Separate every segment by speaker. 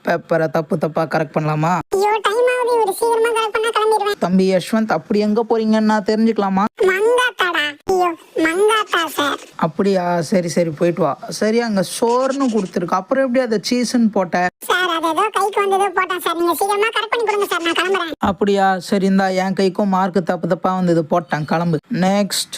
Speaker 1: பேப்பரை தப்பா கரெக்ட் பண்ணலாமா?
Speaker 2: ஐயோ டைம் ஆகுது, ஒரு சீக்கிரமா கரெக்ட் பண்ணா கிளம்பிடுவேன்.
Speaker 1: தம்பி யஷ்வந்த், அப்படி எங்க போறீங்கன்னு நான் தெரிஞ்சுக்கலாமா?
Speaker 2: மங்காத்தாடா. ஐயோ மங்காத்தா சார்.
Speaker 1: அப்படியா, சரி போயிட்டு வா. சரி, அங்க சோறுன்னு கொடுத்துருக்கு, அப்புறம் எப்படி அதை சீஸ்ன்னு போட்ட?
Speaker 2: சார் அது ஏதோ கைக்கு வந்ததோ போட்டேன் சார், நீங்க சீக்கிரமா கரெக்ட் பண்ணி கொடுங்க சார், நான் கிளம்புறேன்.
Speaker 1: அப்படியா, சரி இந்தா என் கைக்கும் மார்க் தப்பா வந்தது, போட்டேன், கிளம்பு. நெக்ஸ்ட்.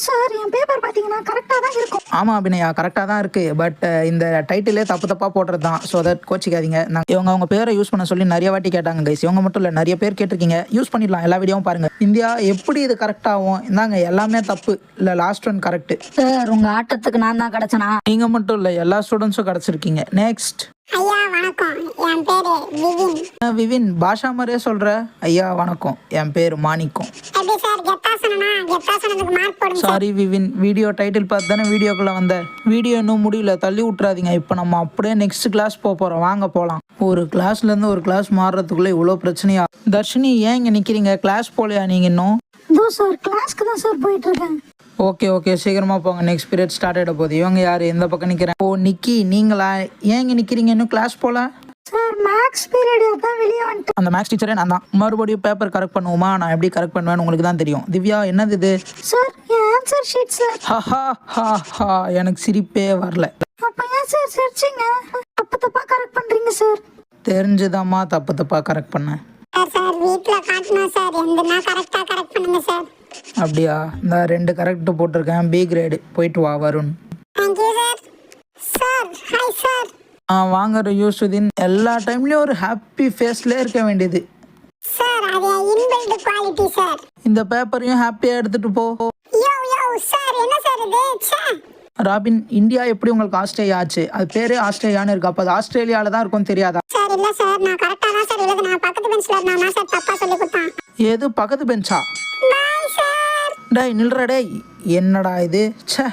Speaker 2: சார் என் பேப்பர் பாத்தீங்கன்னா கரெக்டா தான் இருக்கும்.
Speaker 1: ஆமா அபிநயா, கரெக்டாக தான் இருக்கு. பட் இந்த டைட்டிலே தப்பா போடுறது தான். ஸோ தட் கோச்சிக்காதீங்க. இவங்க அவங்க பேரை யூஸ் பண்ண சொல்லி நிறைய வாட்டி கேட்டாங்க கைஸ். இவங்க மட்டும் இல்லை, நிறைய பேர் கேட்டிருக்கீங்க. யூஸ் பண்ணிடலாம், எல்லா வீடியோவும் பாருங்க. இந்தியா எப்படி இது கரெக்டாகும்? இந்தாங்க எல்லாமே தப்பு இல்லை, லாஸ்ட் ஒன் கரெக்ட்.
Speaker 3: சார் உங்க ஆட்டத்துக்கு நான் தான் கிடைச்சனா?
Speaker 1: நீங்க மட்டும் இல்லை, எல்லா ஸ்டூடெண்ட்ஸும் கிடைச்சிருக்கீங்க. நெக்ஸ்ட்.
Speaker 2: ஐயா வணக்கம், என் பேரு விவின்.
Speaker 1: விவின், பாஷா மாதிரியே சொல்ற. ஐயா வணக்கம், என் பேர் மாணிக்கம்.
Speaker 2: எப்படி சார் கெத்தா சொன்னா? கெத்தா சொன்னதுக்கு மார்க் போடுங்க சார்.
Speaker 1: சாரி விவின், வீடியோ டைட்டில் பார்த்து தானே வீடியோக்குள்ள வந்த. வீடியோ இன்னும் முடியல, தள்ளி விட்டுறாதீங்க. இப்போ நம்ம அப்படியே நெக்ஸ்ட் கிளாஸ் போறோம், வாங்க போலாம். ஒரு கிளாஸ்ல இருந்து ஒரு கிளாஸ் மாறுறதுக்குள்ள இவ்வளோ பிரச்சனையா? தர்ஷினி, ஏன் இங்க நிக்கிறீங்க? கிளாஸ் போலையா நீங்க இன்னும்?
Speaker 3: இதோ சார் கிளாஸ்க்கு தான் சார் போயிட்டு இருக்கேன்.
Speaker 1: ஓகே சீக்கிரமா போங்க, நெக்ஸ்ட் பீரியட் ஸ்டார்ட் ஆகிட போகுது. இவங்க யாரு எந்த பக்கம் நிக்கிறேன்? ஓ நிக்கி, நீங்களா? ஏன் இங்க நிக்கிறீங்க? இன்னும் கிளாஸ் போல?
Speaker 3: சார் மேக்ஸ் பீரியட் தான் வெளியே வந்துட்டு.
Speaker 1: அந்த மேக்ஸ் டீச்சரே நான் தான். மறுபடியும் பேப்பர் கரெக்ட் பண்ணுவோமா? நான் எப்படி கரெக்ட் பண்ணுவேன்னு உங்களுக்கு தான் தெரியும். திவ்யா, என்னது இது?
Speaker 3: சார் என் ஆன்சர் ஷீட் சார்.
Speaker 1: ஹா, எனக்கு சிரிப்பே வரல.
Speaker 3: அப்ப ஏன் சார் சிரிச்சீங்க? தப்பா கரெக்ட் பண்றீங்க சார்.
Speaker 1: தெரிஞ்சுதாம்மா தப்பா கரெக்ட் பண்ணேன்.
Speaker 2: சார் வீட்ல காட்டணும் சார், எந்தனா கரெக்டா கரெக்ட் பண்ணுங்க சார்.
Speaker 1: அப்படியா, இந்த 2 கரெக்ட் போட்டிருக்கேன், பி கிரேடு. போயிட்டு வா Varun.
Speaker 2: Thank you sir. Sir hi sir.
Speaker 1: வாங்க யூசுதீன். எல்லா டைம்லயும் ஒரு ஹாப்பி ஃபேஸ்ல இருக்க வேண்டியது.
Speaker 2: சார் அது இன்பில்ட் குவாலிட்டி சார்.
Speaker 1: இந்த பேப்பரையும் ஹாப்பியா எடுத்துட்டு போ.
Speaker 2: யோ சார், என்ன சார் இது? ச்சே.
Speaker 1: ராபின், இந்தியா எப்படி உங்களுக்கு ஆஸ்திரேலியா ஆச்சு? அது பேரே ஆஸ்திரேலியான்னு இருக்கு, அப்போ அது ஆஸ்திரேலியால தான் இருக்கும், தெரியாதா?
Speaker 2: சார் இல்ல சார், நான் கரெக்டா தான் சார் எழுதுனேன். பக்கத்து பெஞ்ச்ல இருந்தா சார் தப்பா சொல்லி கொடுத்தான்.
Speaker 1: ஏது பக்கத்து பெஞ்சா?
Speaker 2: Bye sir.
Speaker 1: டேய் நில்றா டேய், என்னடா இது? ச்சே.